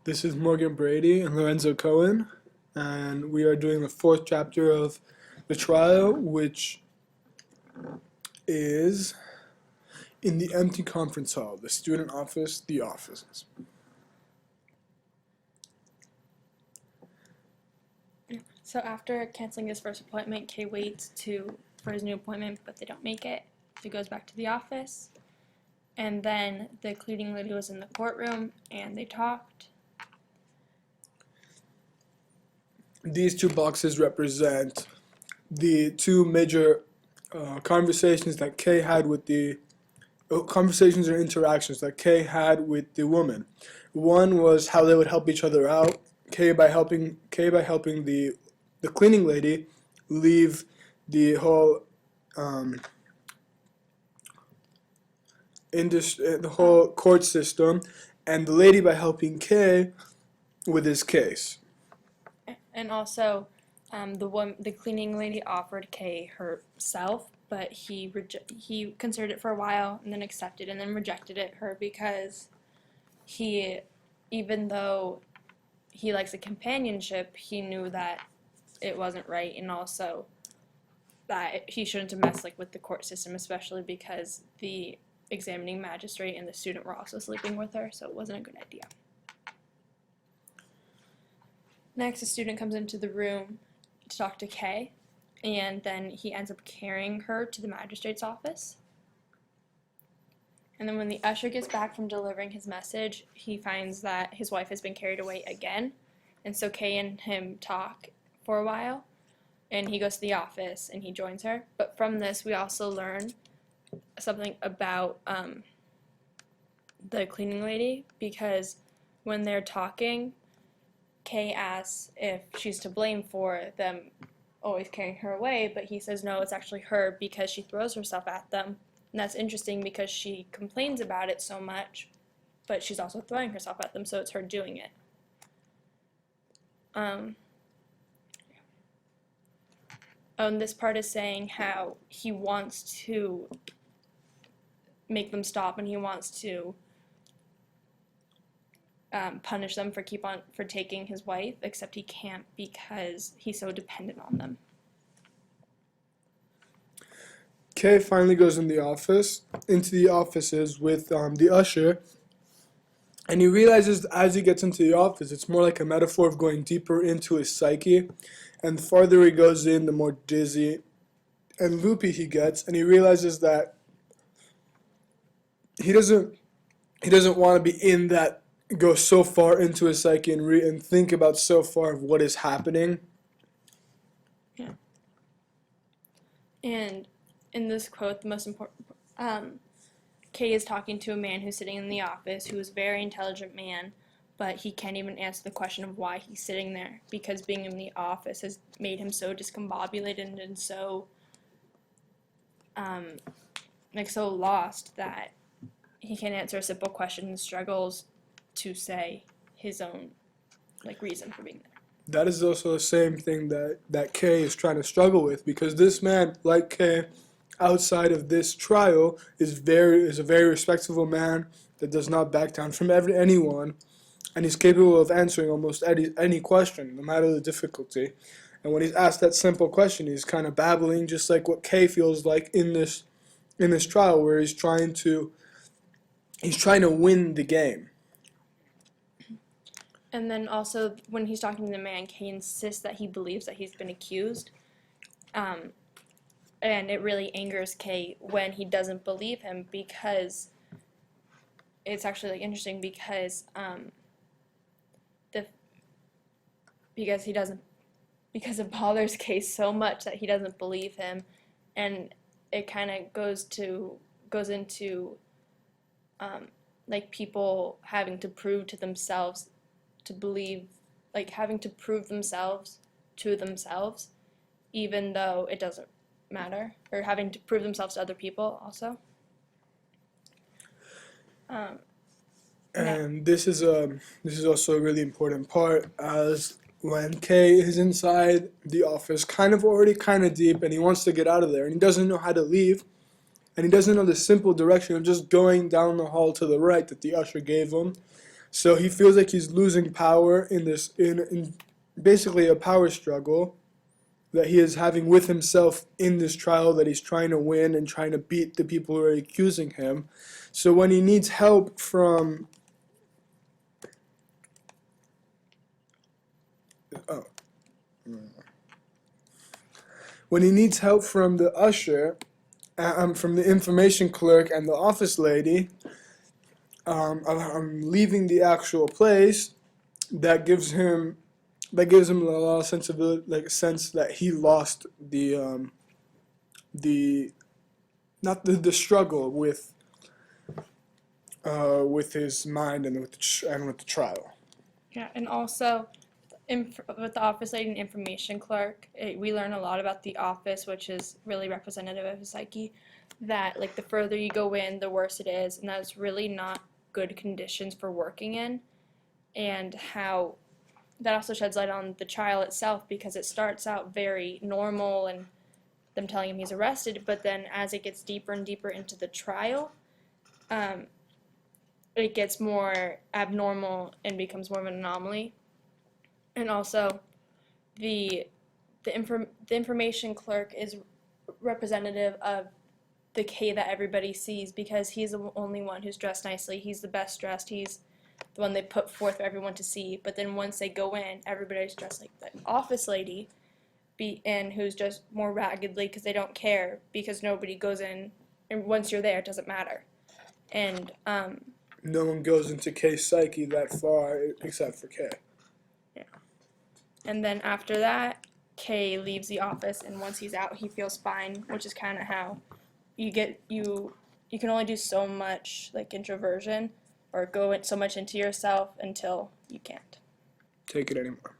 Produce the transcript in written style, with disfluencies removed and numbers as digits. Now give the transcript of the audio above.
This is Morgan Brady and Lorenzo Cohen, and we are doing the fourth chapter of the trial, which is in the empty conference hall, the student office, the offices. So after canceling his first appointment, Kay waits for his new appointment, but they don't make it. He goes back to the office, and then the cleaning lady was in the courtroom, and they talked. These two boxes represent the two major conversations that Kay had with the conversations or interactions that Kay had with the woman. One was how they would help each other out. Kay by helping the cleaning lady leave the whole the whole court system, and the lady by helping Kay with his case. And also, the cleaning lady offered Kay herself, but he considered it for a while and then accepted and then rejected her because even though he likes a companionship, he knew that it wasn't right, and also that he shouldn't have messed with the court system, especially because the examining magistrate and the student were also sleeping with her, so it wasn't a good idea. Next, the student comes into the room to talk to Kay, and then he ends up carrying her to the magistrate's office. And then when the usher gets back from delivering his message, he finds that his wife has been carried away again, and so Kay and him talk for a while, and he goes to the office and he joins her. But from this, we also learn something about the cleaning lady, because when they're talking, Kay asks if she's to blame for them always carrying her away, but he says no, it's actually her because she throws herself at them. And that's interesting because she complains about it so much, but she's also throwing herself at them, so it's her doing it. And this part is saying how he wants to make them stop, and he wants to punish them for taking his wife, except he can't because he's so dependent on them. Kay finally goes into the offices with the usher, and he realizes as he gets into the office, it's more like a metaphor of going deeper into his psyche, and the farther he goes in, the more dizzy and loopy he gets, and he realizes that he doesn't want to be in that, go so far into his psyche and think about so far of what is happening. Yeah. And in this quote, the most important, Kay is talking to a man who's sitting in the office, who is a very intelligent man, but he can't even answer the question of why he's sitting there, because being in the office has made him so discombobulated and so so lost that he can't answer a simple question and struggles to say his own reason for being there. That is also the same thing that Kay is trying to struggle with, because this man, like Kay, outside of this trial, is a very respectable man that does not back down from anyone, and he's capable of answering almost any question, no matter the difficulty. And when he's asked that simple question, he's kind of babbling, just like what Kay feels like in this trial, where he's trying to win the game. And then also, when he's talking to the man, Kay insists that he believes that he's been accused. And it really angers Kay when he doesn't believe him, because it's actually interesting because it bothers Kay so much that he doesn't believe him, and it kind of goes into people having to prove to themselves to believe, having to prove themselves to themselves, even though it doesn't matter, or having to prove themselves to other people also. And this is also a really important part, as when Kay is inside the office, kind of deep, and he wants to get out of there, and he doesn't know how to leave, and he doesn't know the simple direction of just going down the hall to the right that the usher gave him. So he feels like he's losing power in in basically a power struggle that he is having with himself in this trial that he's trying to win and trying to beat the people who are accusing him. So when he needs help from oh, when he needs help from the usher, from the information clerk and the office lady, I'm leaving the actual place. That gives him a lot of sensibility, like a sense that he lost the not the struggle with his mind and with the trial. Yeah, and also with the office lady and information clerk, we learn a lot about the office, which is really representative of his psyche. That like the further you go in, the worse it is, and that's really not good conditions for working in. And how that also sheds light on the trial itself because it starts out very normal and them telling him he's arrested, but then as it gets deeper and deeper into the trial, um, it gets more abnormal and becomes more of an anomaly. And also, the information clerk is representative of the K that everybody sees because he's the only one who's dressed nicely. He's the best dressed. He's the one they put forth for everyone to see. But then once they go in, everybody's dressed like the office lady, and who's just more raggedly because they don't care because nobody goes in. And once you're there, it doesn't matter. And No one goes into K's psyche that far except for K. yeah. And then after that, K leaves the office, and once he's out, he feels fine, which is kind of how you can only do so much like introversion or go so much into yourself until you can't. Take it anymore.